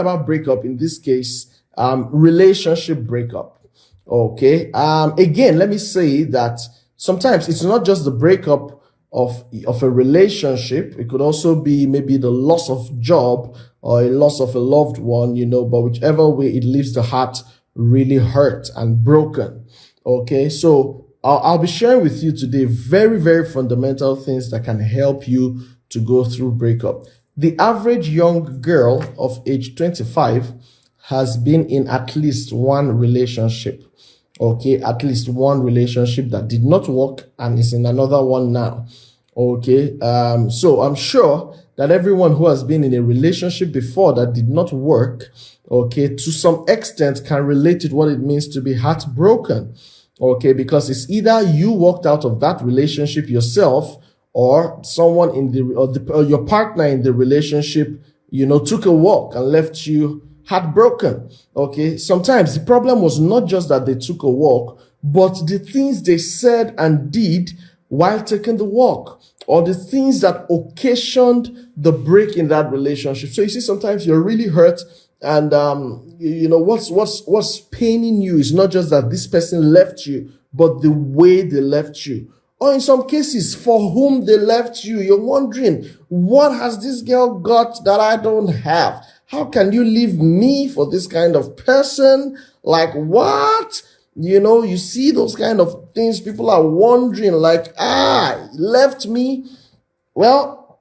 about breakup in this case, relationship breakup. Okay. Again, let me say that sometimes it's not just the breakup of a relationship. It could also be maybe the loss of job or a loss of a loved one, but whichever way, it leaves the heart really hurt and broken. Okay. So I'll be sharing with you today very, very fundamental things that can help you to go through breakup. The average young girl of age 25 has been in at least one relationship. Okay, at least one relationship that did not work and is in another one now. Okay, so I'm sure that everyone who has been in a relationship before that did not work, okay, to some extent can relate to what it means to be heartbroken. Okay, because it's either you walked out of that relationship yourself, or someone or your partner in the relationship, took a walk and left you heartbroken. Okay. Sometimes the problem was not just that they took a walk, but the things they said and did while taking the walk, or the things that occasioned the break in that relationship. So you see, sometimes you're really hurt, and what's paining you is not just that this person left you, but the way they left you. Or in some cases, for whom they left you. You're wondering, what has this girl got that I don't have? How can you leave me for this kind of person? Like, what? You see those kind of things. People are wondering, like, left me. Well,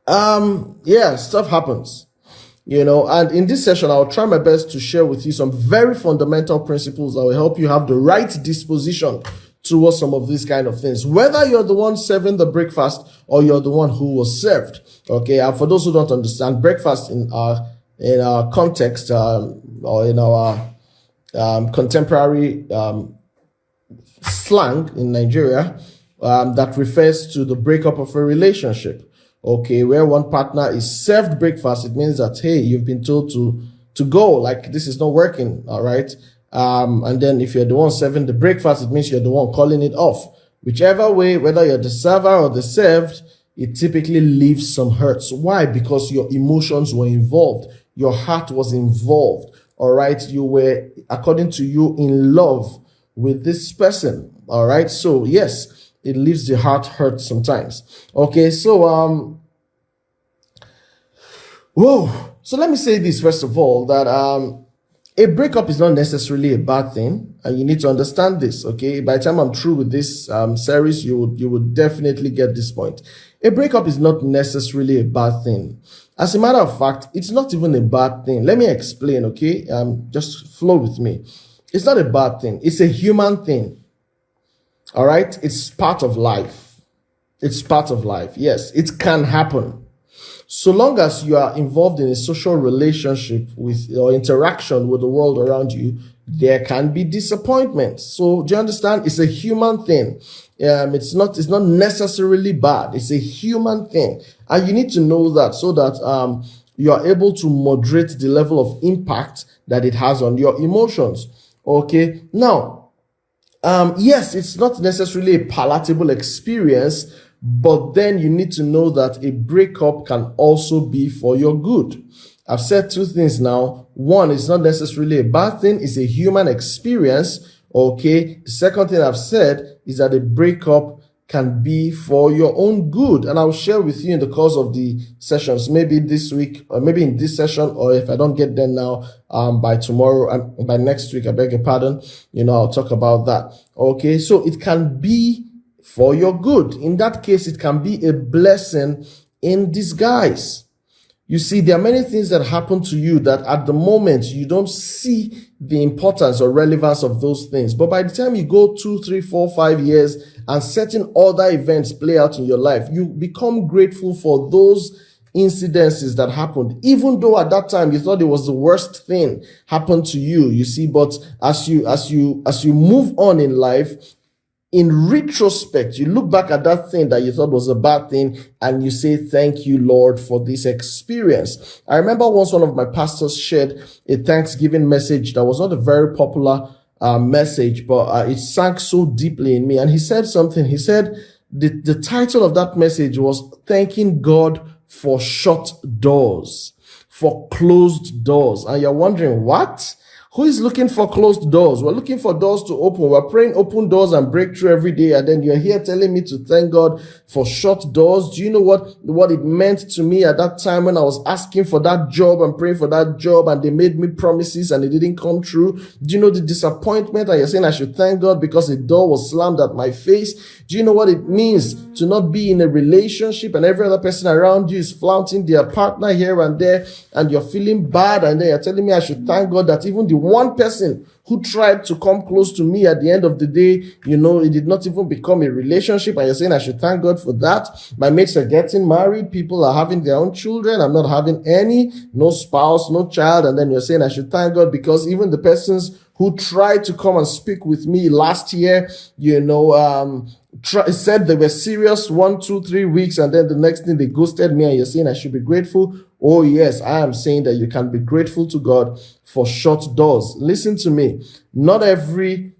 stuff happens. And in this session, I'll try my best to share with you some very fundamental principles that will help you have the right disposition towards some of these kind of things, whether you're the one serving the breakfast or you're the one who was served. Okay. And for those who don't understand, breakfast in our context, or in our contemporary slang in Nigeria, that refers to the breakup of a relationship. Okay, where one partner is served breakfast, it means that, hey, you've been told to go, like, this is not working. All right. And then if you're the one serving the breakfast, it means you're the one calling it off. Whichever way, whether you're the server or the served, it typically leaves some hurts. Why? Because your emotions were involved. Your heart was involved. All right. You were, according to you, in love with this person. All right. So yes, it leaves the heart hurt sometimes. Okay. So, so let me say this first of all, that, a breakup is not necessarily a bad thing, and you need to understand this, okay? By the time I'm through with this series, you would definitely get this point. A breakup is not necessarily a bad thing. As a matter of fact, it's not even a bad thing. Let me explain, okay? Just flow with me. It's not a bad thing. It's a human thing, all right? It's part of life. It's part of life. Yes, it can happen. So long as you are involved in a social relationship with or interaction with the world around you, there can be disappointment. So do you understand? It's a human thing. It's not necessarily bad. It's a human thing. And you need to know that, so that you are able to moderate the level of impact that it has on your emotions. Okay. Now, yes, it's not necessarily a palatable experience, but then you need to know that a breakup can also be for your good. I've said two things now. One, it's not necessarily a bad thing. It's a human experience. Okay. The second thing I've said is that a breakup can be for your own good. And I'll share with you in the course of the sessions, maybe this week, or maybe in this session, or if I don't get there now, by tomorrow and by next week, I beg your pardon, I'll talk about that. Okay. So it can be for your good. In that case, it can be a blessing in disguise. You see, there are many things that happen to you that at the moment you don't see the importance or relevance of those things. But by the time you go 2, 3, 4, 5 years and certain other events play out in your life, you become grateful for those incidences that happened, even though at that time you thought it was the worst thing happened to you. You see, but as you move on in life, in retrospect, you look back at that thing that you thought was a bad thing and you say, thank you, Lord, for this experience. I remember once one of my pastors shared a Thanksgiving message that was not a very popular message, but it sank so deeply in me. And he said something. He said the title of that message was Thanking God for Shut Doors. for closed doors. And you're wondering, what? Who is looking for closed doors? We're looking for doors to open. We're praying open doors and breakthrough every day. And then you're here telling me to thank God for shut doors. Do you know what it meant to me at that time when I was asking for that job and praying for that job and they made me promises and it didn't come true? Do you know the disappointment? And you're saying I should thank God because a door was slammed at my face. Do you know what it means to not be in a relationship and every other person around you is flaunting their partner here and there and you're feeling bad and then you're telling me I should thank God that even the one person who tried to come close to me at the end of the day, it did not even become a relationship. And you're saying I should thank God for that. My mates are getting married. People are having their own children. I'm not having any, no spouse, no child. And then you're saying I should thank God because even the persons who tried to come and speak with me last year, said they were serious 1, 2, 3 weeks, and then the next thing they ghosted me, and you're saying I should be grateful. Oh yes, I am saying that you can be grateful to God for shut doors. Listen to me. Not every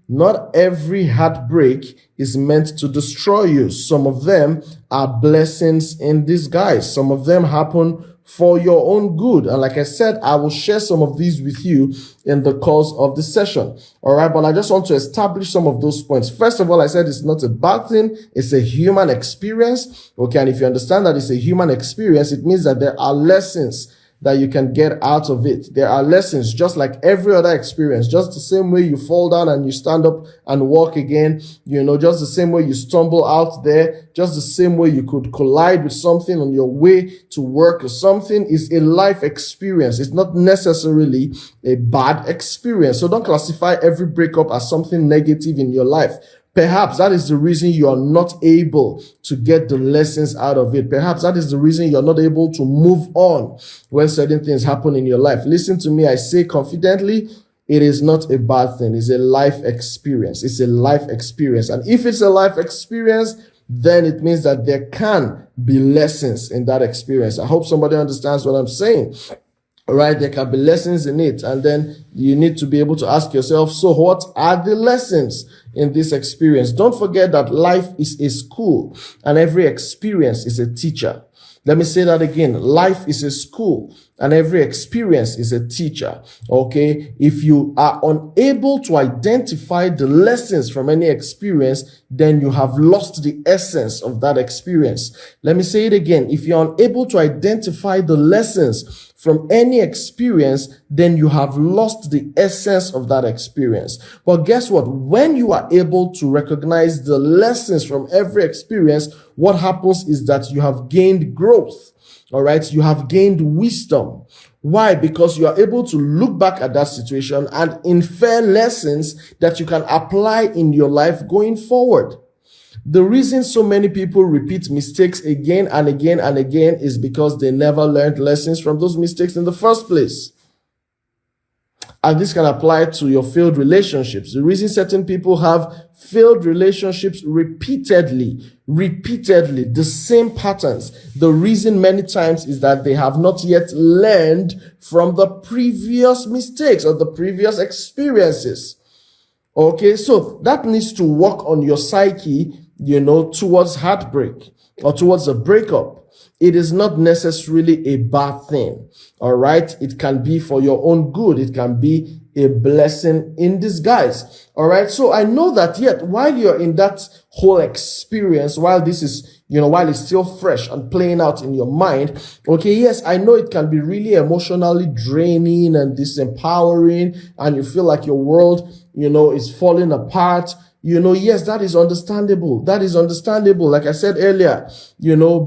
heartbreak is meant to destroy you. Some of them are blessings in disguise. Some of them happen for your own good. And like I said, I will share some of these with you in the course of the session. All right. But I just want to establish some of those points. First of all, I said it's not a bad thing. It's a human experience. Okay. And if you understand that it's a human experience, it means that there are lessons that you can get out of it. There are lessons just like every other experience, just the same way you fall down and you stand up and walk again, just the same way you stumble out there, just the same way you could collide with something on your way to work or something is a life experience. It's not necessarily a bad experience. So don't classify every breakup as something negative in your life. Perhaps that is the reason you are not able to get the lessons out of it. Perhaps that is the reason you're not able to move on when certain things happen in your life. Listen to me. I say confidently, it is not a bad thing. It's a life experience. It's a life experience. And if it's a life experience, then it means that there can be lessons in that experience. I hope somebody understands what I'm saying. All right, there can be lessons in it. And then you need to be able to ask yourself, so what are the lessons in this experience? Don't forget that life is a school and every experience is a teacher. Let me say that again. Life is a school and every experience is a teacher. Okay. If you are unable to identify the lessons from any experience, then you have lost the essence of that experience. Let me say it again. If you're unable to identify the lessons from any experience, then you have lost the essence of that experience. But guess what? When you are able to recognize the lessons from every experience, what happens is that you have gained growth. All right. You have gained wisdom. Why? Because you are able to look back at that situation and infer lessons that you can apply in your life going forward. The reason so many people repeat mistakes again and again and again is because they never learned lessons from those mistakes in the first place. And this can apply to your failed relationships. The reason certain people have failed relationships repeatedly, the same patterns. The reason many times is that they have not yet learned from the previous mistakes or the previous experiences. Okay, so that needs to work on your psyche, towards heartbreak or towards a breakup. It is not necessarily a bad thing. All right. It can be for your own good. It can be a blessing in disguise. All right. So I know that yet while you're in that whole experience, while this is, while it's still fresh and playing out in your mind. Okay. Yes, I know it can be really emotionally draining and disempowering and you feel like your world, is falling apart. Yes, that is understandable. That is understandable. Like I said earlier,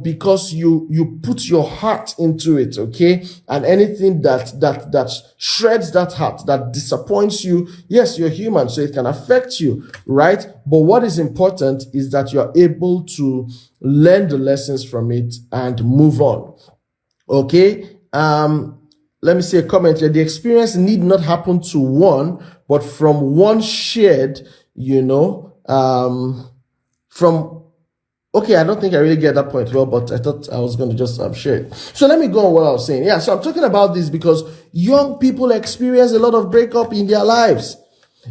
because you put your heart into it. Okay. And anything that shreds that heart, that disappoints you. Yes, you're human, so it can affect you. Right. But what is important is that you're able to learn the lessons from it and move on. Okay. Let me say a comment here. The experience need not happen to one, but from one shared, okay, I don't think I really get that point well, but I thought I was going to just share it. So let me go on what I was saying. Yeah, so I'm talking about this because young people experience a lot of breakup in their lives.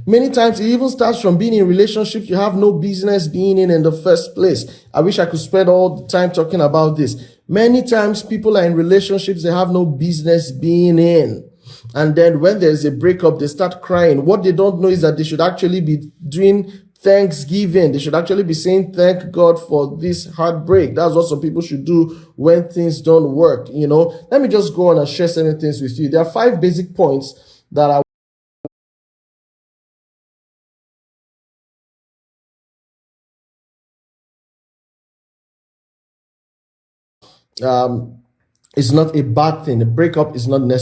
Many times it even starts from being in relationships you have no business being in the first place. I wish I could spend all the time talking about this. Many times people are in relationships they have no business being in. And then when there's a breakup, they start crying. What they don't know is that they should actually be doing thanksgiving. They should actually be saying, thank God for this heartbreak. That's what some people should do when things don't work. Let me just go on and share certain things with you. There are 5 basic points that it's not a bad thing. A breakup is not necessary.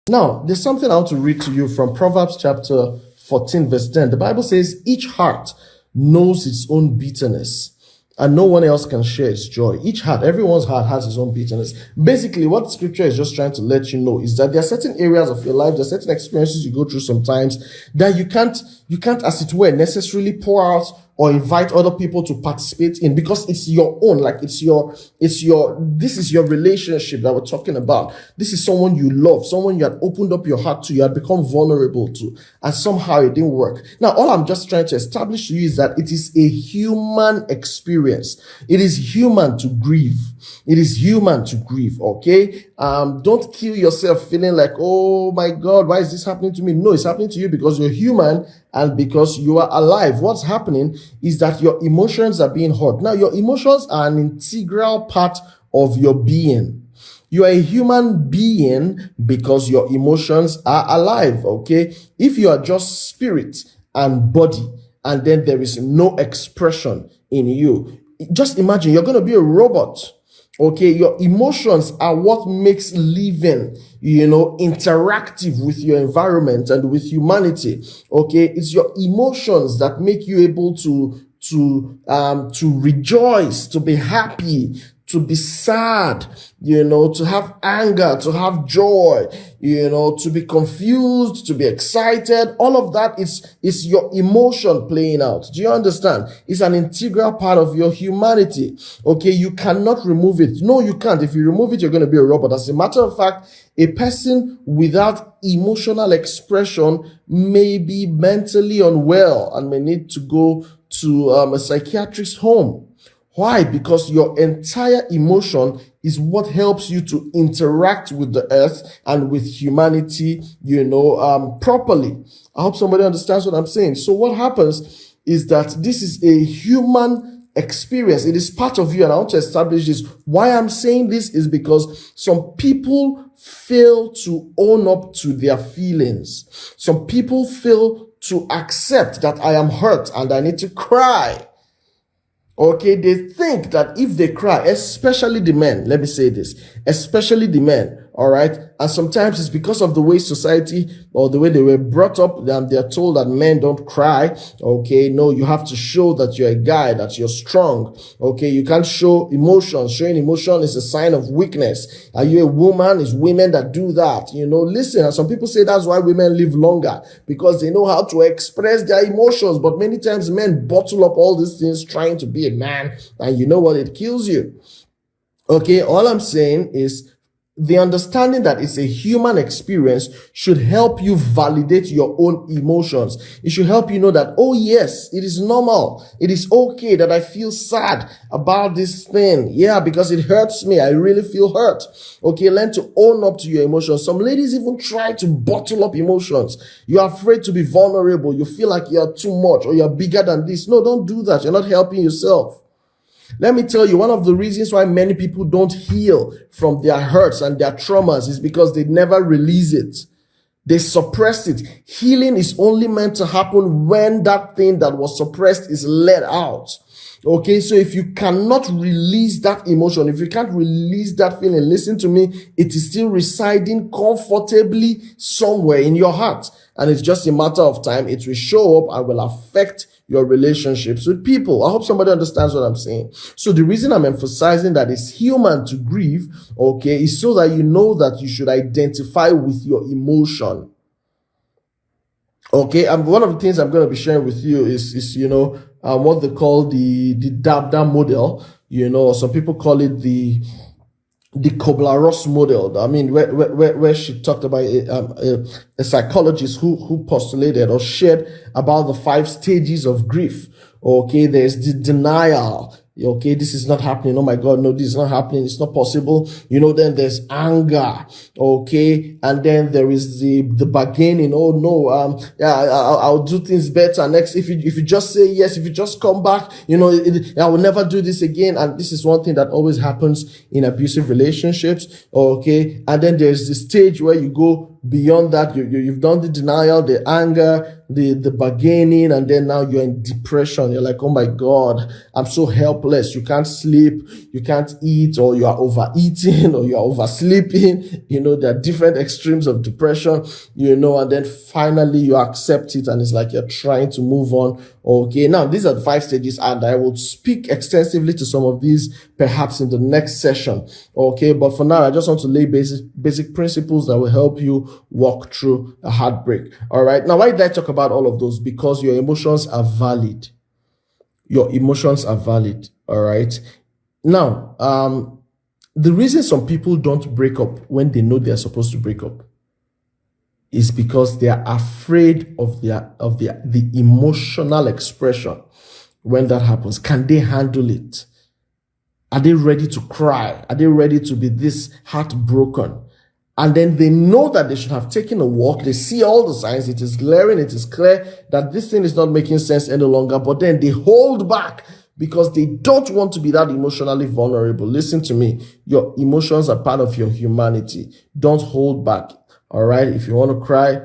Now, there's something I want to read to you from Proverbs chapter 14, verse 10. The Bible says, each heart knows its own bitterness, and no one else can share its joy. Each heart, everyone's heart has its own bitterness. Basically, what scripture is just trying to let you know is that there are certain areas of your life, there are certain experiences you go through sometimes that you can't, as it were, necessarily pour out or invite other people to participate in, because it's your own, like this is your relationship that we're talking about. This is someone you love, someone you had opened up your heart to, you had become vulnerable to, and somehow it didn't work. Now, all I'm just trying to establish to you is that it is a human experience. It is human to grieve. It is human to grieve, okay? Don't kill yourself feeling like, oh my God, why is this happening to me? No, it's happening to you because you're human and because you are alive. What's happening is that your emotions are being hurt. Now, your emotions are an integral part of your being. You are a human being because your emotions are alive, okay? If you are just spirit and body, and then there is no expression in you, just imagine you're going to be a robot. Okay, your emotions are what makes living, interactive with your environment and with humanity. Okay, it's your emotions that make you able to rejoice, to be happy, to be sad, to have anger, to have joy, to be confused, to be excited. All of that is your emotion playing out. Do you understand? It's an integral part of your humanity. Okay, you cannot remove it. No, you can't. If you remove it, you're going to be a robot. As a matter of fact, a person without emotional expression may be mentally unwell and may need to go to a psychiatrist's home. Why? Because your entire emotion is what helps you to interact with the earth and with humanity, properly. I hope somebody understands what I'm saying. So what happens is that this is a human experience. It is part of you, and I want to establish this. Why I'm saying this is because some people fail to own up to their feelings. Some people fail to accept that I am hurt and I need to cry. Okay, they think that if they cry, especially the men, let me say this, especially the men, all right? And sometimes it's because of the way society or the way they were brought up, they're told that men don't cry. Okay, no, you have to show that you're a guy, that you're strong. Okay, you can't show emotion. Showing emotion is a sign of weakness. Are you a woman? It's women that do that. Listen, and some people say that's why women live longer, because they know how to express their emotions. But many times men bottle up all these things trying to be a man, and you know what? It kills you. Okay, all I'm saying is the understanding that it's a human experience should help you validate your own emotions. It should help you know that, oh yes, it is normal. It is okay that I feel sad about this thing. Yeah, because it hurts me. I really feel hurt. Okay, learn to own up to your emotions. Some ladies even try to bottle up emotions. You're afraid to be vulnerable. You feel like you're too much or you're bigger than this. No, don't do that. You're not helping yourself. Let me tell you, one of the reasons why many people don't heal from their hurts and their traumas is because they never release it. They suppress it. Healing is only meant to happen when that thing that was suppressed is let out. Okay, so if you cannot release that emotion, if you can't release that feeling, listen to me, it is still residing comfortably somewhere in your heart. And it's just a matter of time. It will show up and will affect your relationships with people. I hope somebody understands what I'm saying. So the reason I'm emphasizing that it's human to grieve, okay, is so that you know that you should identify with your emotion. Okay, and one of the things I'm going to be sharing with you is what they call the DABDA model, or some people call it the the Kubler-Ross model. I mean, where she talked about a psychologist who postulated or shared about the 5 stages of grief. Okay, there's the denial. Okay, this is not happening. Oh my God, no, this is not happening. It's not possible. Then there's anger. Okay, and then there is the bargaining. Oh no, yeah, I'll do things better next. If you just say yes, if you just come back, I will never do this again. And this is one thing that always happens in abusive relationships. Okay, and then there's the stage where you go beyond that. You've done the denial, the anger, the bargaining, and then now you're in depression. You're like, oh my God, I'm so helpless. You can't sleep, you can't eat, or you are overeating, or you are oversleeping. There are different extremes of depression, and then finally you accept it, and it's like you're trying to move on. Okay, now these are the 5 stages, and I will speak extensively to some of these perhaps in the next session. Okay, but for now, I just want to lay basic principles that will help you walk through a heartbreak. All right, now why did I talk about all of those? Because your emotions are valid. Your emotions are valid. All right. Now, the reason some people don't break up when they know they're supposed to break up is because they are afraid of the emotional expression when that happens. Can they handle it? Are they ready to cry? Are they ready to be this heartbroken? And then they know that they should have taken a walk. They see all the signs. It is glaring. It is clear that this thing is not making sense any longer. But then they hold back because they don't want to be that emotionally vulnerable. Listen to me. Your emotions are part of your humanity. Don't hold back. All right. If you want to cry,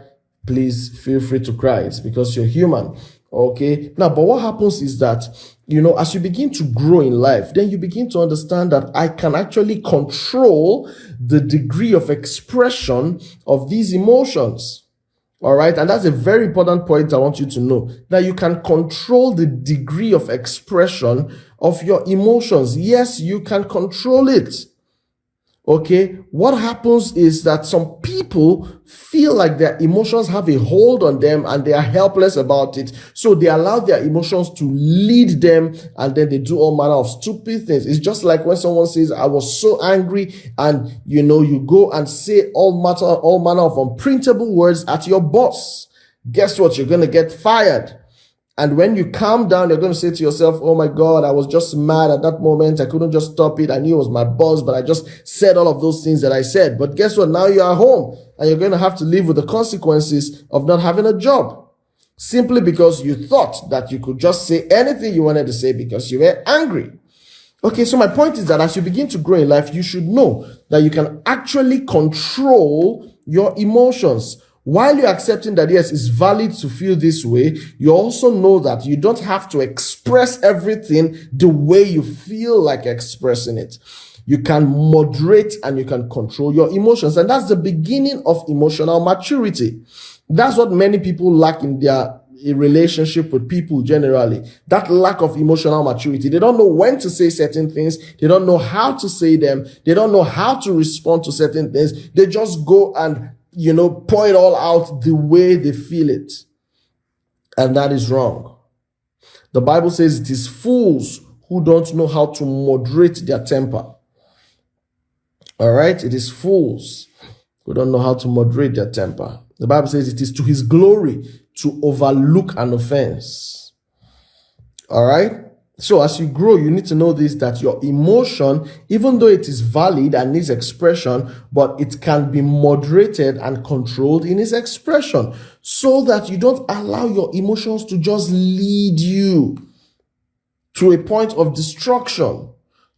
please feel free to cry. It's because you're human. Okay. Now, but what happens is that, as you begin to grow in life, then you begin to understand that I can actually control the degree of expression of these emotions. All right. And that's a very important point I want you to know, that you can control the degree of expression of your emotions. Yes, you can control it. Okay, what happens is that some people feel like their emotions have a hold on them and they are helpless about it. So they allow their emotions to lead them, and then they do all manner of stupid things. It's just like when someone says, I was so angry, and you go and say all manner of unprintable words at your boss. Guess what? You're going to get fired. And when you calm down, you're going to say to yourself, oh my God, I was just mad at that moment. I couldn't just stop it. I knew it was my boss, but I just said all of those things that I said. But guess what? Now you are home and you're going to have to live with the consequences of not having a job, simply because you thought that you could just say anything you wanted to say because you were angry. Okay, so my point is that as you begin to grow in life, you should know that you can actually control your emotions. While you're accepting that, yes, it's valid to feel this way, you also know that you don't have to express everything the way you feel like expressing it. You can moderate and you can control your emotions. And that's the beginning of emotional maturity. That's what many people lack in their relationship with people generally. That lack of emotional maturity. They don't know when to say certain things. They don't know how to say them. They don't know how to respond to certain things. They just go and pour it all out the way they feel it. And that is wrong. The Bible says it is fools who don't know how to moderate their temper. All right? It is fools who don't know how to moderate their temper. The Bible says it is to his glory to overlook an offense. All right? So as you grow, you need to know this, that your emotion, even though it is valid and needs expression, but it can be moderated and controlled in its expression, so that you don't allow your emotions to just lead you to a point of destruction,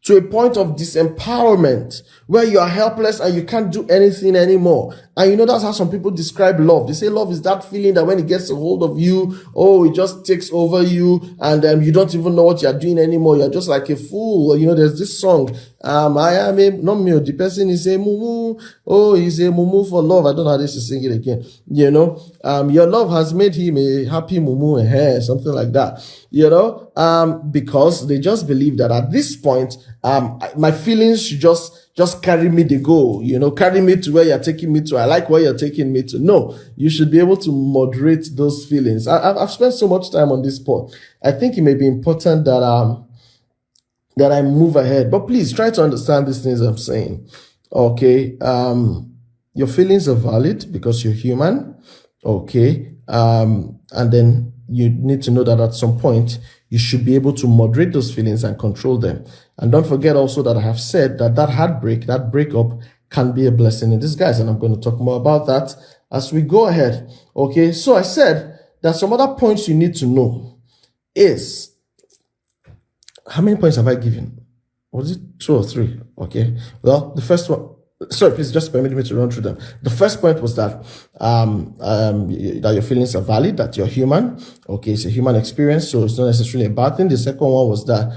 to a point of disempowerment, where you are helpless and you can't do anything anymore. And that's how some people describe love. They say love is that feeling that when it gets a hold of you, it just takes over you, and you don't even know what you're doing anymore. You're just like a fool. There's this song, I am a, not me, the person is a mumu. Oh, he's a mumu for love. I don't know how this is sing it again. Your love has made him a happy mumu, something like that. Because they just believe that at this point, my feelings should just carry me to go, carry me to where you're taking me to. I like where you're taking me to. No, you should be able to moderate those feelings. I've spent so much time on this point. I think it may be important that that I move ahead. But please try to understand these things I'm saying. Okay. Your feelings are valid because you're human. Okay. And then you need to know that at some point you should be able to moderate those feelings and control them. And don't forget also that I have said that heartbreak, that breakup can be a blessing in disguise. And I'm going to talk more about that as we go ahead. Okay. So I said that some other points you need to know is, how many points have I given? Was it 2 or 3? Okay. Well, the first one, sorry, please just permit me to run through them. The first point was that that your feelings are valid, that you're human. Okay, it's a human experience, so it's not necessarily a bad thing. The second one was that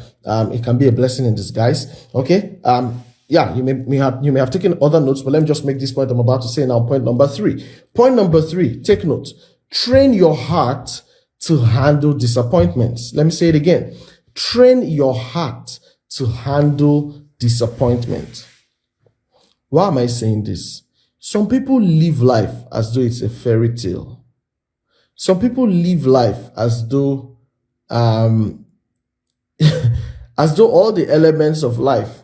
it can be a blessing in disguise. Okay. Yeah, you may have taken other notes, but let me just make this point I'm about to say now. Point number 3. Point number 3, take note. Train your heart to handle disappointments. Let me say it again. Train your heart to handle disappointment. Why am I saying this? Some people live life as though it's a fairy tale. Some people live life as though as though all the elements of life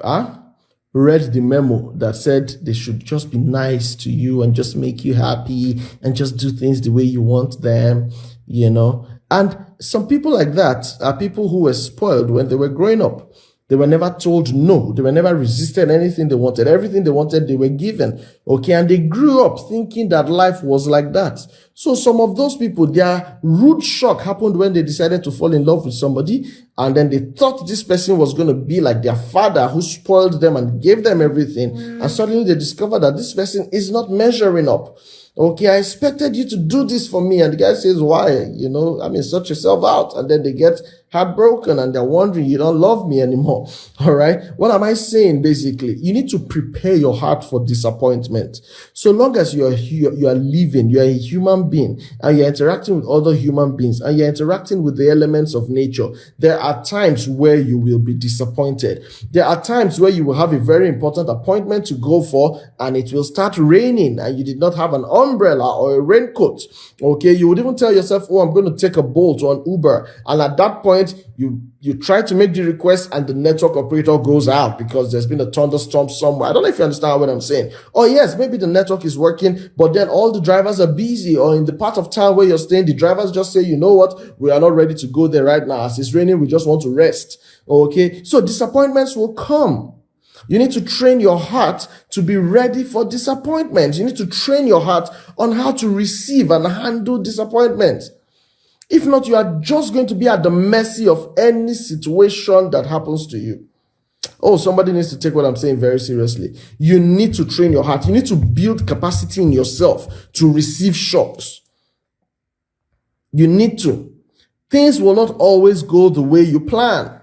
read the memo that said they should just be nice to you and just make you happy and just do things the way you want them, you know. And some people like that are people who were spoiled when they were growing up. They were never told no. They were never resisted anything they wanted. Everything they wanted, they were given. Okay. And they grew up thinking that life was like that. So some of those people, their rude shock happened when they decided to fall in love with somebody. And then they thought this person was going to be like their father who spoiled them and gave them everything. And suddenly they discovered that this person is not measuring up. Okay, I expected you to do this for me. And the guy says, why? You know, I mean, sort yourself out. And then they get heartbroken and they're wondering, you don't love me anymore. All right. What am I saying? Basically, you need to prepare your heart for disappointment. So long as you are living, you are a human being and you're interacting with other human beings and you're interacting with the elements of nature, there are times where you will be disappointed. There are times where you will have a very important appointment to go for and it will start raining and you did not have an umbrella or a raincoat. Okay. You would even tell yourself, oh, I'm going to take a Bolt or an Uber. And at that point, you try to make the request and the network operator goes out because there's been a thunderstorm somewhere. I don't know if you understand what I'm saying. Or yes, maybe the network is working, but then all the drivers are busy, or in the part of town where you're staying, the drivers just say, you know what, we are not ready to go there right now. As it's raining, we just want to rest. Okay. So disappointments will come. You need to train your heart to be ready for disappointment. You need to train your heart on how to receive and handle disappointment. If not, you are just going to be at the mercy of any situation that happens to you. Oh, somebody needs to take what I'm saying very seriously. You need to train your heart. You need to build capacity in yourself to receive shocks. You need to. Things will not always go the way you plan.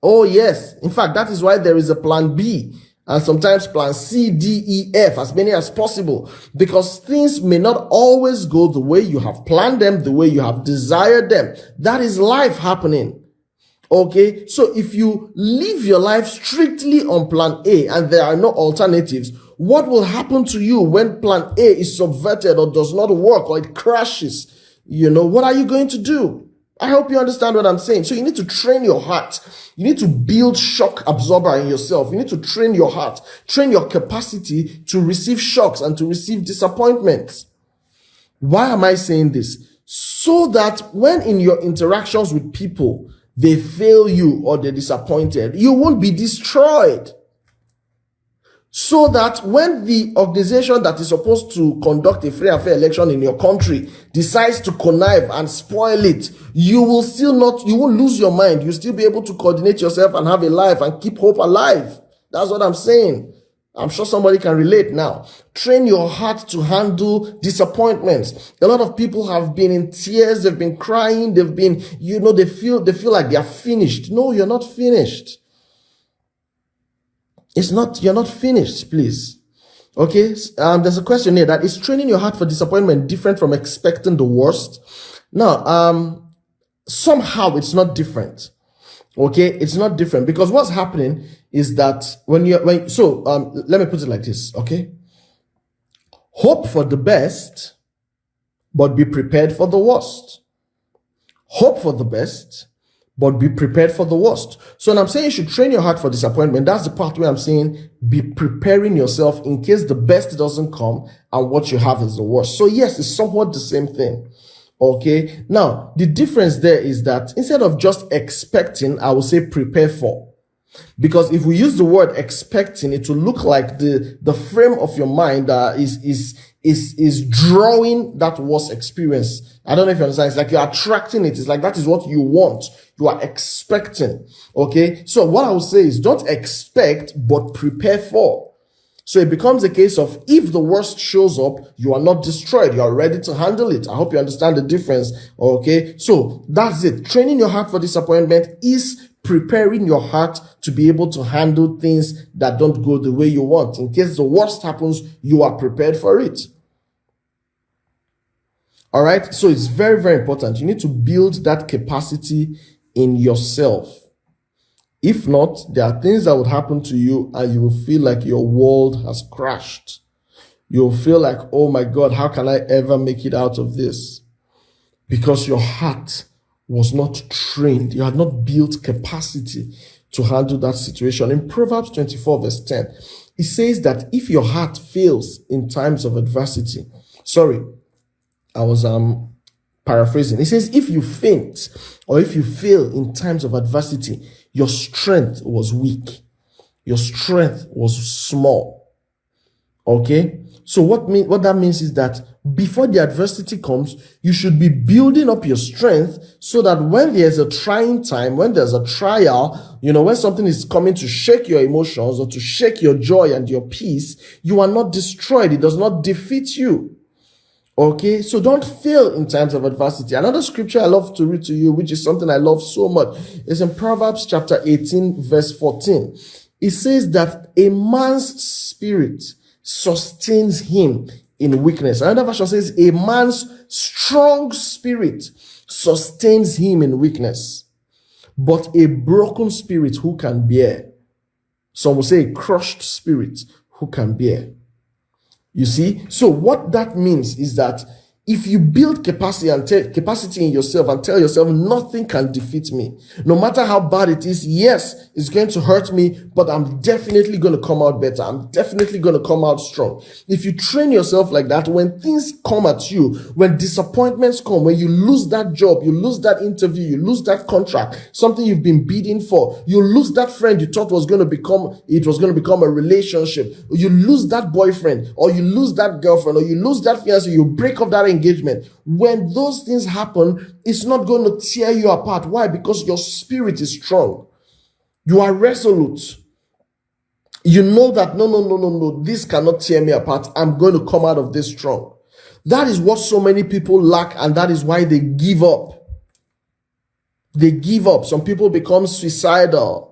Oh, yes. In fact, that is why there is a plan B and sometimes plan C, D, E, F, as many as possible, because things may not always go the way you have planned them, the way you have desired them. That is life happening. Okay. So if you live your life strictly on plan A and there are no alternatives, what will happen to you when plan A is subverted or does not work or it crashes? You know, what are you going to do? I hope you understand what I'm saying. So you need to train your heart. You need to build shock absorber in yourself. You need to train your heart, train your capacity to receive shocks and to receive disappointments. Why am I saying this? So that when in your interactions with people, they fail you or they're disappointed, you won't be destroyed. So that when the organization that is supposed to conduct a free and fair election in your country decides to connive and spoil it, you won't lose your mind. You'll still be able to coordinate yourself and have a life and keep hope alive. That's what I'm saying. I'm sure somebody can relate now. Train your heart to handle disappointments. A lot of people have been in tears. They've been crying. They've been, they feel like they are finished. No, you're not finished. You're not finished, please. Okay. There's a question here that is training your heart for disappointment different from expecting the worst? Now, somehow it's not different. Okay. It's not different because what's happening is that let me put it like this. Okay. Hope for the best, but be prepared for the worst. Hope for the best, but be prepared for the worst. So when I'm saying you should train your heart for disappointment, that's the part where I'm saying be preparing yourself in case the best doesn't come and what you have is the worst. So yes, it's somewhat the same thing. Okay. Now, the difference there is that instead of just expecting, I will say prepare for. Because if we use the word expecting, it will look like the frame of your mind is drawing that worst experience. I don't know if you understand. It's like you're attracting it. It's like that is what you want. You are expecting. Okay. So what I would say is don't expect, but prepare for. So it becomes a case of if the worst shows up, you are not destroyed. You are ready to handle it. I hope you understand the difference. Okay. So that's it. Training your heart for disappointment is preparing your heart to be able to handle things that don't go the way you want. In case the worst happens, you are prepared for it. All right. So it's very, very important. You need to build that capacity in yourself. If not, there are things that would happen to you and you will feel like your world has crashed. You'll feel like, oh my God, how can I ever make it out of this? Because your heart was not trained. You had not built capacity to handle that situation. In Proverbs 24 verse 10, it says that if your heart fails in times of adversity, I was paraphrasing. It says, if you faint or if you fail in times of adversity, your strength was weak. Your strength was small. Okay? So what that means is that before the adversity comes, you should be building up your strength so that when there's a trying time, when there's a trial, when something is coming to shake your emotions or to shake your joy and your peace, you are not destroyed. It does not defeat you. Okay, so don't fail in times of adversity. Another scripture I love to read to you, which is something I love so much, is in Proverbs chapter 18, verse 14. It says that a man's spirit sustains him in weakness. Another version says a man's strong spirit sustains him in weakness. But a broken spirit who can bear? Some will say a crushed spirit who can bear. You see? So what that means is that if you build capacity in yourself and tell yourself nothing can defeat me, no matter how bad it is, yes, it's going to hurt me, but I'm definitely going to come out better. I'm definitely going to come out strong. If you train yourself like that, when things come at you, when disappointments come, when you lose that job, you lose that interview, you lose that contract, something you've been bidding for, you lose that friend you thought was going to become a relationship, you lose that boyfriend, or you lose that girlfriend, or you lose that fiancé, you break up that engagement. When those things happen, it's not going to tear you apart. Why? Because your spirit is strong. You are resolute. You know that no, this cannot tear me apart. I'm going to come out of this strong. That is what so many people lack, and that is why they give up. They give up. Some people become suicidal.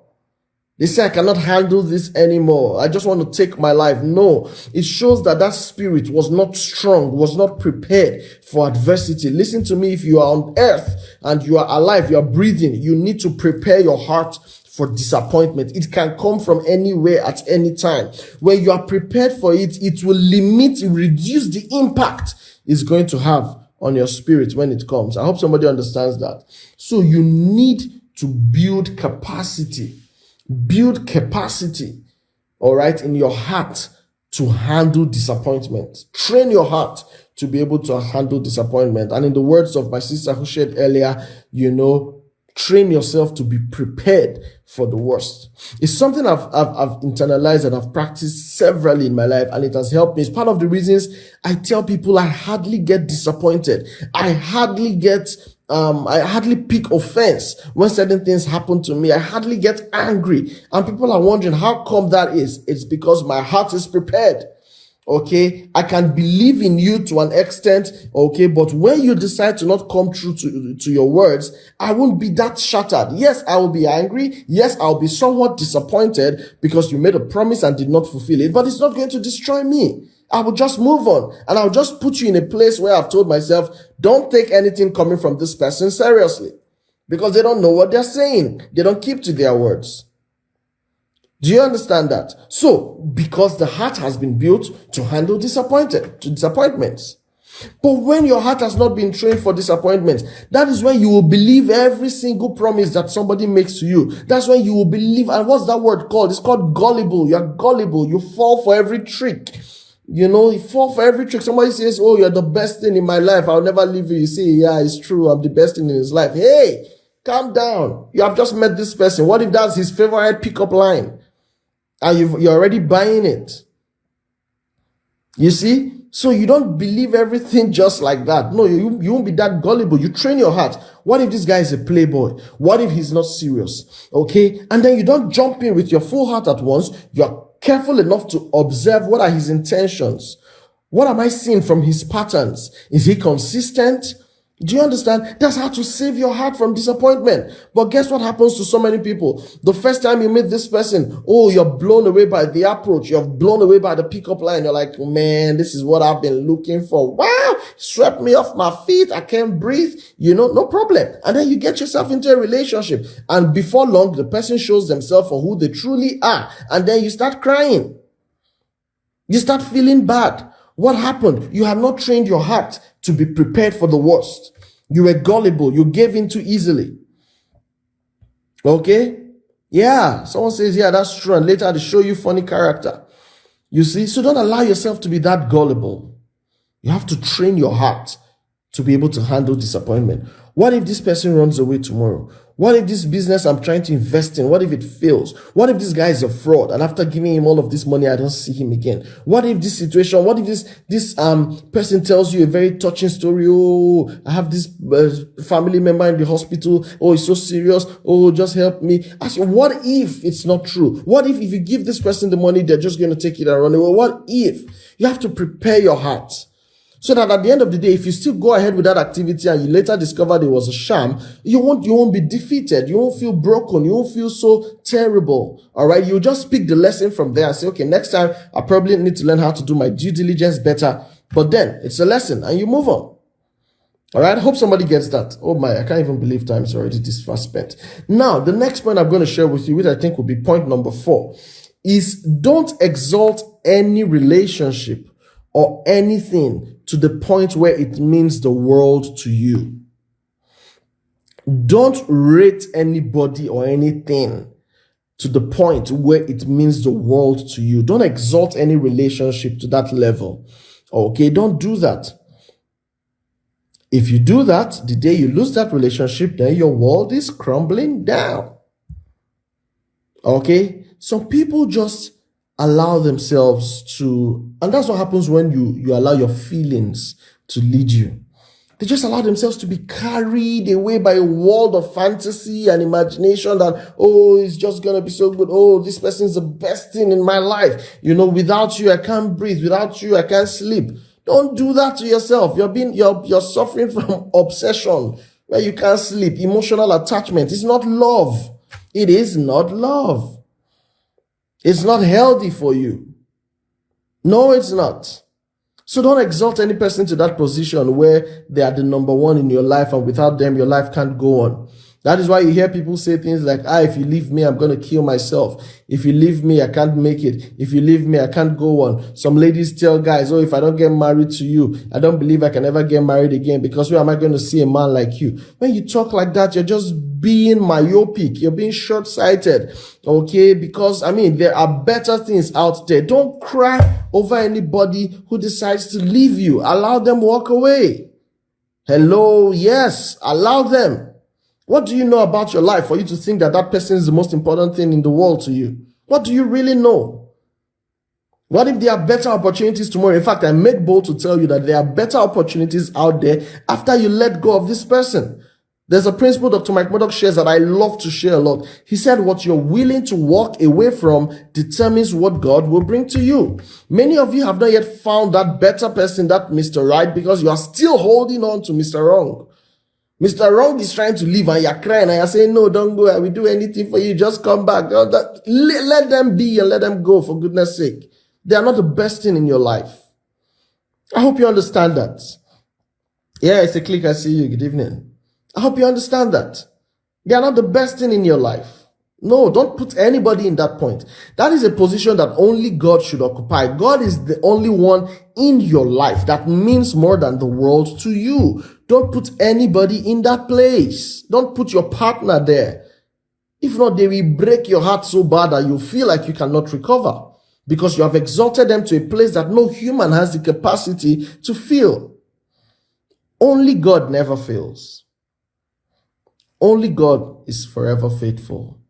They say, I cannot handle this anymore. I just want to take my life. No, it shows that spirit was not strong, was not prepared for adversity. Listen to me. If you are on earth and you are alive, you are breathing, you need to prepare your heart for disappointment. It can come from anywhere at any time. When you are prepared for it, it will reduce the impact it's going to have on your spirit when it comes. I hope somebody understands that. So you need to build capacity. Build capacity, all right, in your heart to handle disappointment. Train your heart to be able to handle disappointment. And in the words of my sister who shared earlier, train yourself to be prepared for the worst. It's something I've internalized and I've practiced severally in my life, and it has helped me. It's part of the reasons I tell people I hardly get disappointed. I hardly pick offense when certain things happen to me. I hardly get angry. And people are wondering how come that is. It's because my heart is prepared. Okay, I can believe in you to an extent, okay, but when you decide to not come true to your words, I won't be that shattered. Yes, I will be angry. Yes, I'll be somewhat disappointed because you made a promise and did not fulfill it, but it's not going to destroy me. I will just move on, and I'll just put you in a place where I've told myself, don't take anything coming from this person seriously, because they don't know what they're saying. They don't keep to their words. Do you understand that? So, because the heart has been built to handle disappointments. But when your heart has not been trained for disappointment, that is when you will believe every single promise that somebody makes to you. That's when you will believe. And what's that word called? It's called gullible. You're gullible. You fall for every trick. You fall for every trick. Somebody says, oh, you're the best thing in my life, I'll never leave you. You say, yeah, it's true, I'm the best thing in his life. Hey, calm down. You have just met this person. What if that's his favorite pickup line? And you're already buying it. You see? So you don't believe everything just like that. No, you won't be that gullible. You train your heart. What if this guy is a playboy? What if he's not serious? Okay? And then you don't jump in with your full heart at once. You're careful enough to observe what are his intentions. What am I seeing from his patterns? Is he consistent? Do you understand? That's how to save your heart from disappointment. But guess what happens to so many people? The first time you meet this person, oh, you're blown away by the approach. You're blown away by the pickup line. You're like, man, this is what I've been looking for. Wow, swept me off my feet. I can't breathe. No problem. And then you get yourself into a relationship. And before long, the person shows themselves for who they truly are. And then you start crying. You start feeling bad. What happened? You have not trained your heart to be prepared for the worst. You were gullible. You gave in too easily. Okay? Yeah. Someone says, yeah, that's true. And later they show you funny character. You see? So don't allow yourself to be that gullible. You have to train your heart to be able to handle disappointment. What if this person runs away tomorrow? What if this business I'm trying to invest in, what if it fails? What if this guy is a fraud and after giving him all of this money, I don't see him again? What if this situation, what if this person tells you a very touching story? Oh, I have this family member in the hospital. Oh, it's so serious. Oh, just help me. Ask you, what if it's not true? What if you give this person the money, they're just going to take it and run away? What if? You have to prepare your heart. So that at the end of the day, if you still go ahead with that activity and you later discover it was a sham, you won't be defeated. You won't feel broken. You won't feel so terrible. All right. You just pick the lesson from there and say, okay, next time I probably need to learn how to do my due diligence better. But then it's a lesson and you move on. All right. Hope somebody gets that. Oh my, I can't even believe time is already this fast spent. Now, the next point I'm going to share with you, which I think will be point number 4, is don't exalt any relationship or anything to the point where it means the world to you. Don't rate anybody or anything to the point where it means the world to you. Don't exalt any relationship to that level. Okay, don't do that. If you do that, the day you lose that relationship, then your world is crumbling down. Okay, some people just allow themselves to, and that's what happens when you allow your feelings to lead you. They just allow themselves to be carried away by a world of fantasy and imagination that, oh, it's just going to be so good. Oh, this person is the best thing in my life. Without you, I can't breathe. Without you, I can't sleep. Don't do that to yourself. You're suffering from obsession where you can't sleep. Emotional attachment. It's not love. It is not love. It's not healthy for you. No, it's not. So don't exalt any person to that position where they are the number one in your life and without them, your life can't go on. That is why you hear people say things like, if you leave me, I'm going to kill myself. If you leave me, I can't make it. If you leave me, I can't go on. Some ladies tell guys, oh, if I don't get married to you, I don't believe I can ever get married again because where am I going to see a man like you? When you talk like that, you're just being myopic. You're being short-sighted. Okay? Because, there are better things out there. Don't cry over anybody who decides to leave you. Allow them walk away. Hello? Yes. Allow them. What do you know about your life for you to think that that person is the most important thing in the world to you? What do you really know? What if there are better opportunities tomorrow? In fact, I make bold to tell you that there are better opportunities out there after you let go of this person. There's a principle Dr. Mike Murdock shares that I love to share a lot. He said, what you're willing to walk away from determines what God will bring to you. Many of you have not yet found that better person, that Mr. Right, because you are still holding on to Mr. Wrong. Mr. Wrong is trying to leave and you're crying and you're saying, no, don't go. I will do anything for you. Just come back. Let them be and let them go, for goodness sake. They are not the best thing in your life. I hope you understand that. Yeah, it's a click. I see you. Good evening. I hope you understand that. They are not the best thing in your life. No, don't put anybody in that point. That is a position that only God should occupy. God is the only one in your life that means more than the world to you. Don't put anybody in that place. Don't put your partner there. If not, they will break your heart so bad that you feel like you cannot recover because you have exalted them to a place that no human has the capacity to feel. Only God never fails. Only God is forever faithful.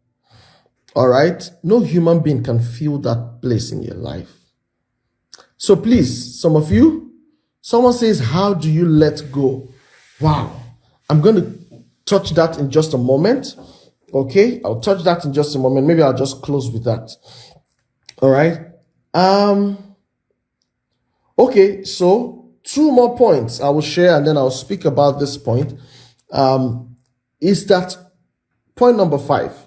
All right? No human being can fill that place in your life. So please, some of you, someone says, how do you let go? Wow. I'm going to touch that in just a moment. Okay? I'll touch that in just a moment. Maybe I'll just close with that. All right? Okay, so 2 more points I will share and then I'll speak about this point. Is that point number 5.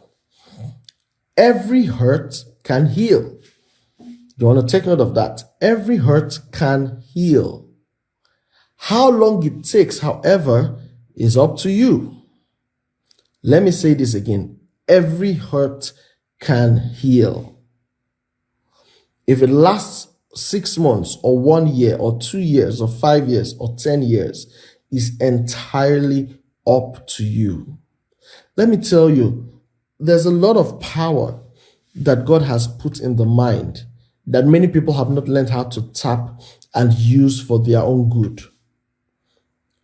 Every hurt can heal. You want to take note of that. Every hurt can heal. How long it takes, however, is up to you. Let me say this again. Every hurt can heal. If it lasts 6 months or 1 year or 2 years or 5 years or 10 years, is entirely up to you. Let me tell you, there's a lot of power that God has put in the mind that many people have not learned how to tap and use for their own good.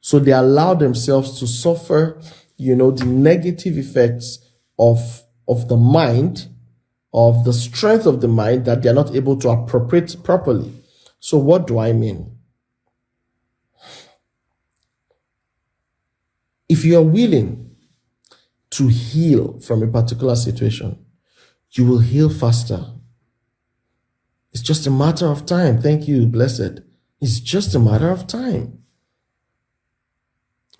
So they allow themselves to suffer, the negative effects of the mind, of the strength of the mind that they're not able to appropriate properly. So what do I mean? If you are willing to heal from a particular situation, you will heal faster. It's just a matter of time. Thank you, blessed. It's just a matter of time.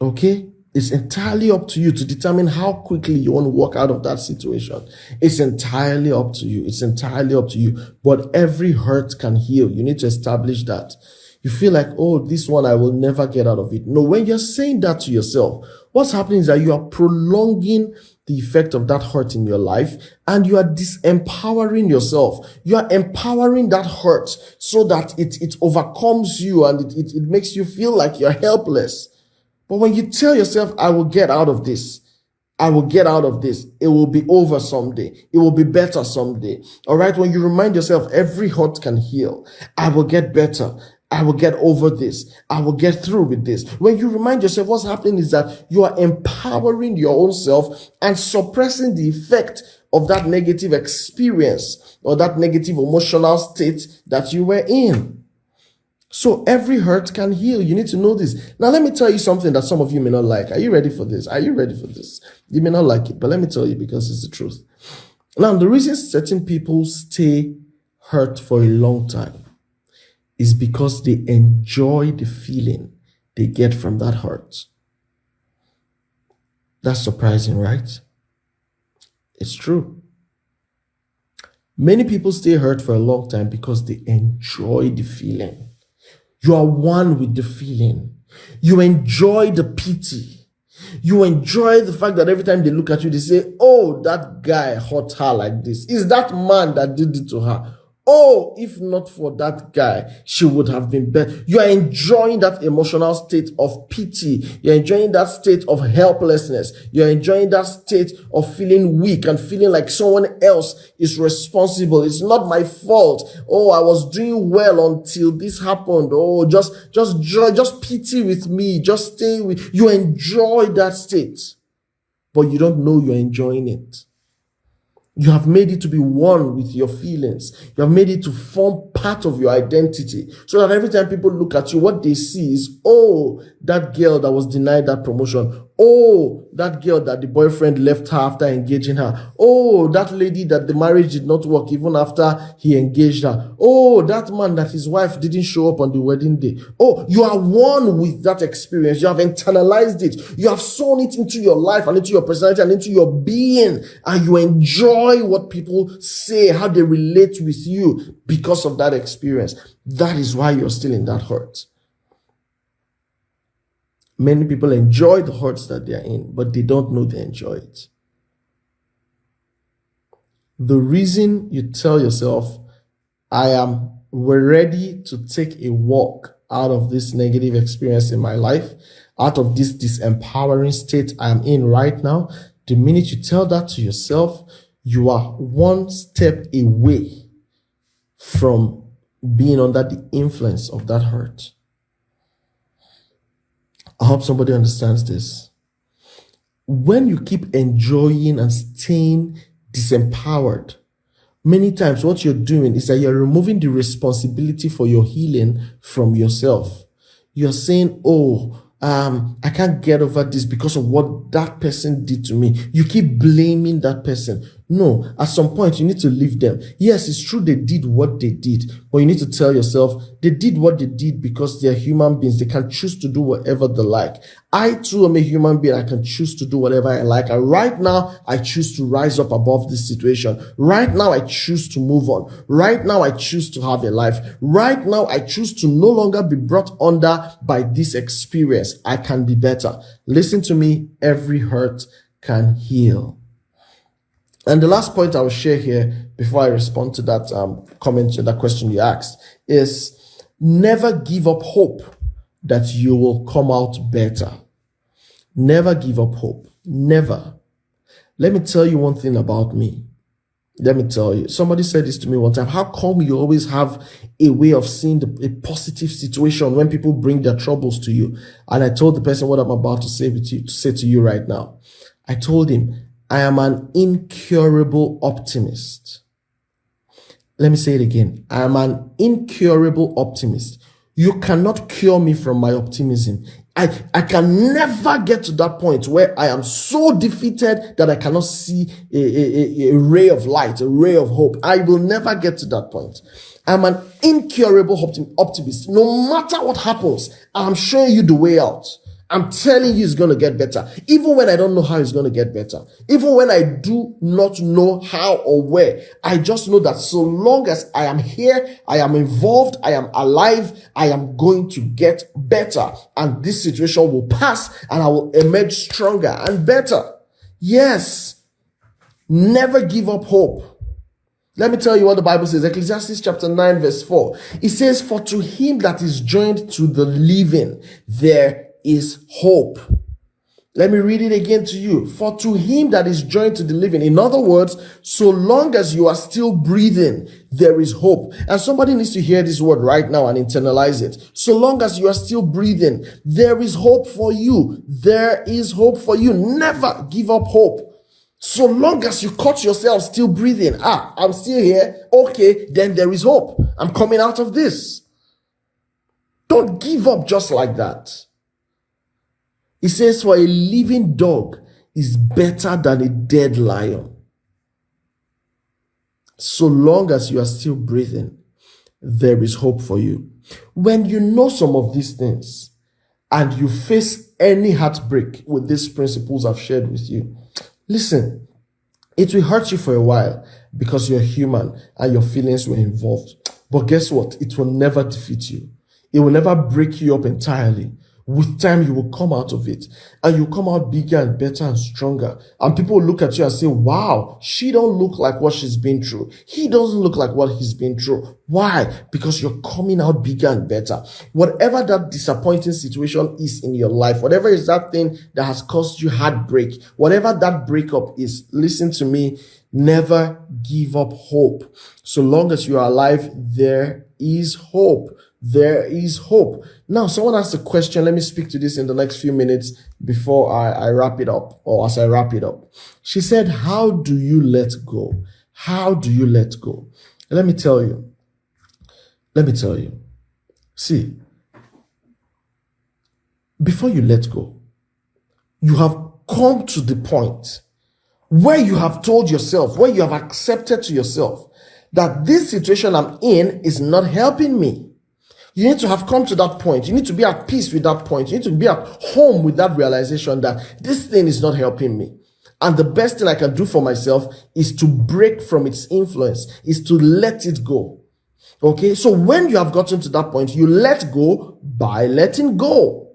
Okay? It's entirely up to you to determine how quickly you want to walk out of that situation. It's entirely up to you. It's entirely up to you. But every hurt can heal. You need to establish that. You feel like, oh, this one, I will never get out of it. No, when you're saying that to yourself, what's happening is that you are prolonging the effect of that hurt in your life and you are disempowering yourself. You are empowering that hurt so that it overcomes you and it makes you feel like you're helpless. But when you tell yourself, I will get out of this, I will get out of this, it will be over someday, it will be better someday. All right, when you remind yourself, every hurt can heal, I will get better, I will get over this, I will get through with this. When you remind yourself, what's happening is that you are empowering your own self and suppressing the effect of that negative experience or that negative emotional state that you were in. So every hurt can heal. You need to know this. Now, let me tell you something that some of you may not like. Are you ready for this? Are you ready for this? You may not like it, but let me tell you because it's the truth. Now, the reason certain people stay hurt for a long time is because they enjoy the feeling they get from that hurt. That's surprising, right? It's true. Many people stay hurt for a long time because they enjoy the feeling. You are one with the feeling. You enjoy the pity. You enjoy the fact that every time they look at you, they say, oh, that guy hurt her like this. It's that man that did it to her. Oh, if not for that guy, she would have been better. You are enjoying that emotional state of pity. You're enjoying that state of helplessness. You're enjoying that state of feeling weak and feeling like someone else is responsible. It's not my fault. Oh, I was doing well until this happened. Oh, just pity with me. Just stay with. You enjoy that state, but you don't know you're enjoying it. You have made it to be one with your feelings. You have made it to form part of your identity. So that every time people look at you, what they see is, oh, that girl that was denied that promotion. Oh, that girl that the boyfriend left her after engaging her. Oh, that lady that the marriage did not work even after he engaged her. Oh, that man that his wife didn't show up on the wedding day. Oh, you are one with that experience. You have internalized it. You have sewn it into your life and into your personality and into your being. And you enjoy what people say, how they relate with you because of that experience. That is why you're still in that hurt. Many people enjoy the hurts that they are in, but they don't know they enjoy it. The reason you tell yourself, we're ready to take a walk out of this negative experience in my life, out of this disempowering state I'm in right now. The minute you tell that to yourself, you are one step away from being under the influence of that hurt. I hope somebody understands this. When you keep enjoying and staying disempowered, many times what you're doing is that you're removing the responsibility for your healing from yourself. You're saying, I can't get over this because of what that person did to me. You keep blaming that person. No, at some point you need to leave them. Yes, it's true they did what they did, but you need to tell yourself they did what they did because they're human beings. They can choose to do whatever they like. I too am a human being. I can choose to do whatever I like. And right now, I choose to rise up above this situation. Right now, I choose to move on. Right now, I choose to have a life. Right now, I choose to no longer be brought under by this experience. I can be better. Listen to me. Every hurt can heal. And the last point I will share here before I respond to that comment, to that question you asked, is never give up hope that you will come out better. Never give up hope. Never. Let me tell you one thing about me. Let me tell you. Somebody said this to me one time. How come you always have a way of seeing a positive situation when people bring their troubles to you? And I told the person what I'm about to say to you right now. I told him, I am an incurable optimist. Let me say it again. I am an incurable optimist. You cannot cure me from my optimism. I can never get to that point where I am so defeated that I cannot see a ray of light, a ray of hope. I will never get to that point. I'm an incurable optimist. No matter what happens, I'm showing you the way out. I'm telling you it's going to get better. Even when I don't know how it's going to get better. Even when I do not know how or where. I just know that so long as I am here, I am involved, I am alive, I am going to get better. And this situation will pass and I will emerge stronger and better. Yes. Never give up hope. Let me tell you what the Bible says. Ecclesiastes chapter 9 verse 4. It says, for to him that is joined to the living, there is hope. Let me read it again to you. For to him that is joined to the living. In other words, so long as you are still breathing, there is hope. And somebody needs to hear this word right now and internalize it. So long as you are still breathing, there is hope for you. There is hope for you. Never give up hope. So long as you caught yourself still breathing, I'm still here. Okay, then there is hope. I'm coming out of this. Don't give up just like that. It says, for a living dog is better than a dead lion. So long as you are still breathing, there is hope for you. When you know some of these things and you face any heartbreak with these principles I've shared with you, listen, it will hurt you for a while because you're human and your feelings were involved. But guess what? It will never defeat you. It will never break you up entirely. With time, you will come out of it and you come out bigger and better and stronger. And people will look at you and say, wow, she don't look like what she's been through. He doesn't look like what he's been through. Why? Because you're coming out bigger and better. Whatever that disappointing situation is in your life, whatever is that thing that has caused you heartbreak, whatever that breakup is, listen to me, never give up hope. So long as you are alive, there is hope. There is hope. Now, someone asked a question. Let me speak to this in the next few minutes before I wrap it up, or as I wrap it up. She said, how do you let go? How do you let go? Let me tell you. See, before you let go, you have come to the point where you have told yourself, where you have accepted to yourself that this situation I'm in is not helping me. You need to have come to that point. You need to be at peace with that point. You need to be at home with that realization that this thing is not helping me. And the best thing I can do for myself is to break from its influence, is to let it go. Okay? So when you have gotten to that point, you let go by letting go.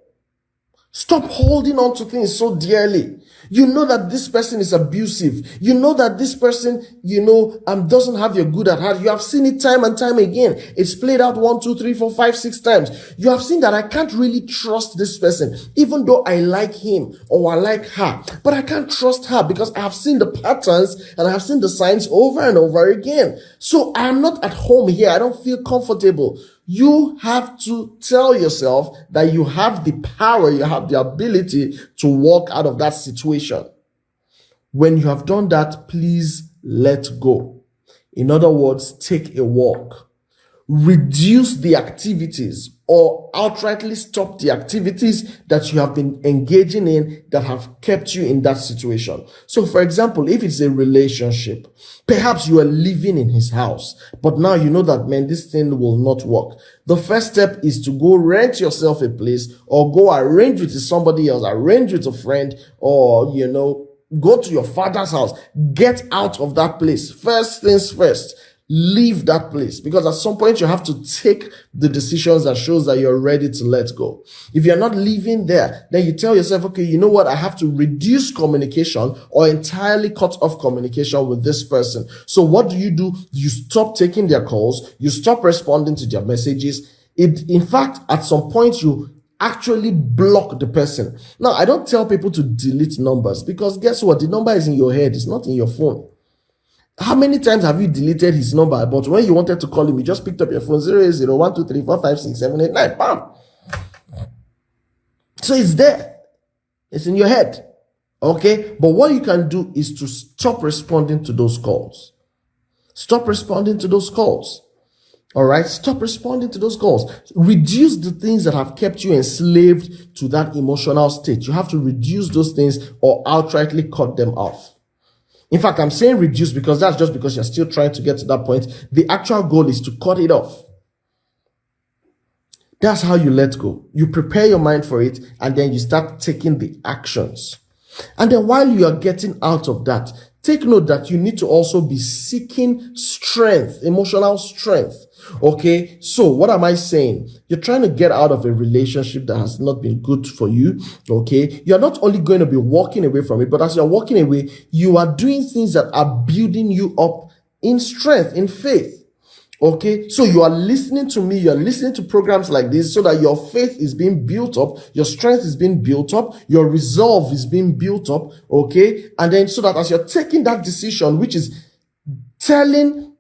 Stop holding on to things so dearly. You know that this person is abusive. You know that this person, doesn't have your good at heart. You have seen it time and time again. It's played out 1, 2, 3, 4, 5, 6 times. You have seen that I can't really trust this person, even though I like him or I like her. But I can't trust her because I have seen the patterns and I have seen the signs over and over again. So I am not at home here. I don't feel comfortable. You have to tell yourself that you have the power, you have the ability to walk out of that situation. When you have done that, please let go. In other words, take a walk. Reduce the activities or outrightly stop the activities that you have been engaging in that have kept you in that situation. So for example, if it's a relationship, perhaps you are living in his house, but now you know that, man, this thing will not work. The first step is to go rent yourself a place or go arrange with somebody else, arrange with a friend, or, go to your father's house. Get out of that place. First things first. Leave that place, because at some point you have to take the decisions that shows that you're ready to let go. If you're not living there, then you tell yourself, okay, you know what? I have to reduce communication or entirely cut off communication with this person. So what do? You stop taking their calls. You stop responding to their messages. In fact, at some point you actually block the person. Now, I don't tell people to delete numbers, because guess what? The number is in your head. It's not in your phone. How many times have you deleted his number, but when you wanted to call him, you just picked up your phone, 08012345678, bam. So it's there. It's in your head. Okay? But what you can do is to stop responding to those calls. Stop responding to those calls. All right? Stop responding to those calls. Reduce the things that have kept you enslaved to that emotional state. You have to reduce those things or outrightly cut them off. In fact, I'm saying reduce because that's just because you're still trying to get to that point. The actual goal is to cut it off. That's how you let go. You prepare your mind for it, and then you start taking the actions. And then while you are getting out of that, take note that you need to also be seeking strength, emotional strength. Okay, so what am I saying? You're trying to get out of a relationship that has not been good for you. Okay, you're not only going to be walking away from it, but as you're walking away, you are doing things that are building you up in strength, in faith. Okay, so you are listening to me, you're listening to programs like this so that your faith is being built up, your strength is being built up, your resolve is being built up. Okay, and then so that as you're taking that decision, which is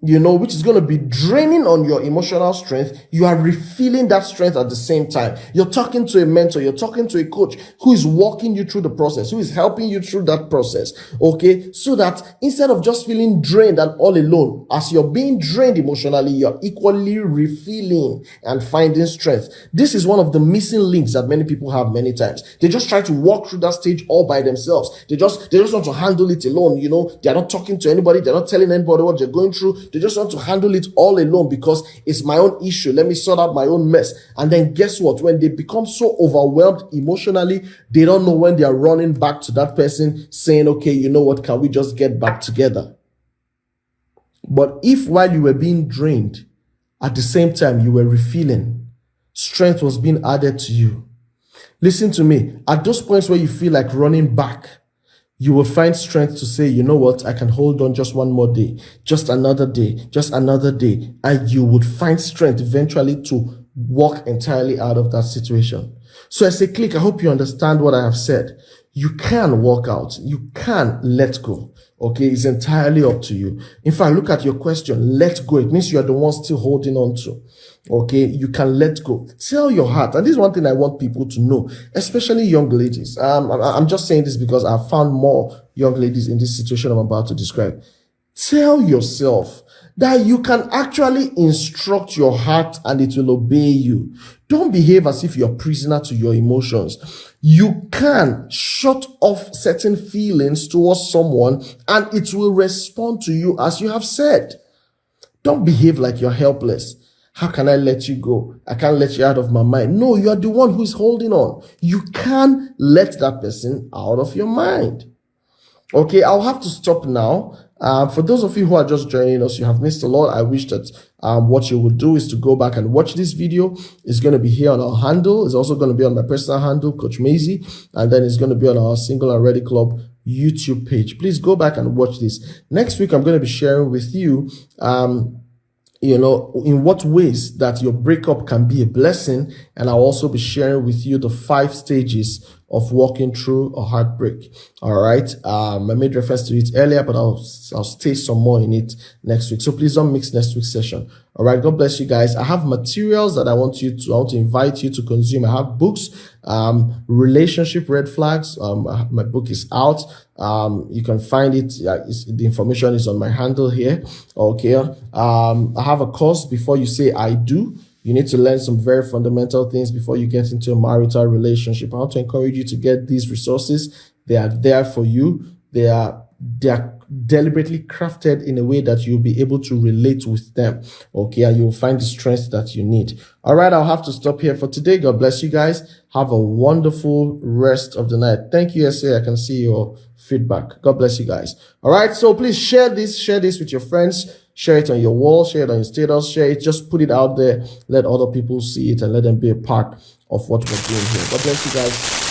which is going to be draining on your emotional strength, you are refilling that strength at the same time. You're talking to a mentor, you're talking to a coach who is walking you through the process, who is helping you through that process. Okay, so that instead of just feeling drained and all alone, as you're being drained emotionally, you're equally refilling and finding strength. This is one of the missing links that many people have many times. They just try to walk through that stage all by themselves. They just want to handle it alone. They're not talking to anybody, they're not telling anybody what they're going through. They just want to handle it all alone because it's my own issue. Let me sort out my own mess. And then guess what? When they become so overwhelmed emotionally, they don't know when they are running back to that person saying, okay, you know what? Can we just get back together? But if while you were being drained, at the same time you were refilling, strength was being added to you. Listen to me. At those points where you feel like running back, you will find strength to say, you know what, I can hold on just one more day, just another day, just another day. And you would find strength eventually to walk entirely out of that situation. So as a clique, I hope you understand what I have said. You can walk out. You can let go. Okay, it's entirely up to you. In fact, look at your question. Let go. It means you are the one still holding on to. Okay, you can let go. Tell your heart. And this is one thing I want people to know, especially young ladies. I'm just saying this because I've found more young ladies in this situation I'm about to describe. Tell yourself that you can actually instruct your heart and it will obey you. Don't behave as if you're a prisoner to your emotions. You can shut off certain feelings towards someone and it will respond to you as you have said. Don't behave like you're helpless. How can I let you go? I can't let you out of my mind. No, you are the one who is holding on. You can let that person out of your mind. Okay, I'll have to stop now. For those of you who are just joining us, you have missed a lot. I wish that what you would do is to go back and watch this video. It's going to be here on our handle. It's also going to be on my personal handle, Coach Maisie, and then it's going to be on our Single and Ready Club YouTube page. Please go back and watch this. Next week, I'm going to be sharing with you in what ways that your breakup can be a blessing. And I'll also be sharing with you the 5 stages of walking through a heartbreak. All right. I made reference to it earlier, but I'll state some more in it next week. So please don't mix next week's session. All right. God bless you guys. I have materials that I want to invite you to consume. I have books, relationship red flags. My book is out. You can find it. The information is on my handle here. Okay. I have a course, Before You Say I Do. You need to learn some very fundamental things before you get into a marital relationship. I want to encourage you to get these resources. They are there for you. They are deliberately crafted in a way that you'll be able to relate with them. Okay, and you'll find the strength that you need. All right, I'll have to stop here for today. God bless you guys. Have a wonderful rest of the night. Thank you, SA. I can see your feedback. God bless you guys. All right, so please share this with your friends. Share it on your wall, share it on your status, share it. Just put it out there. Let other people see it and let them be a part of what we're doing here. God bless you guys.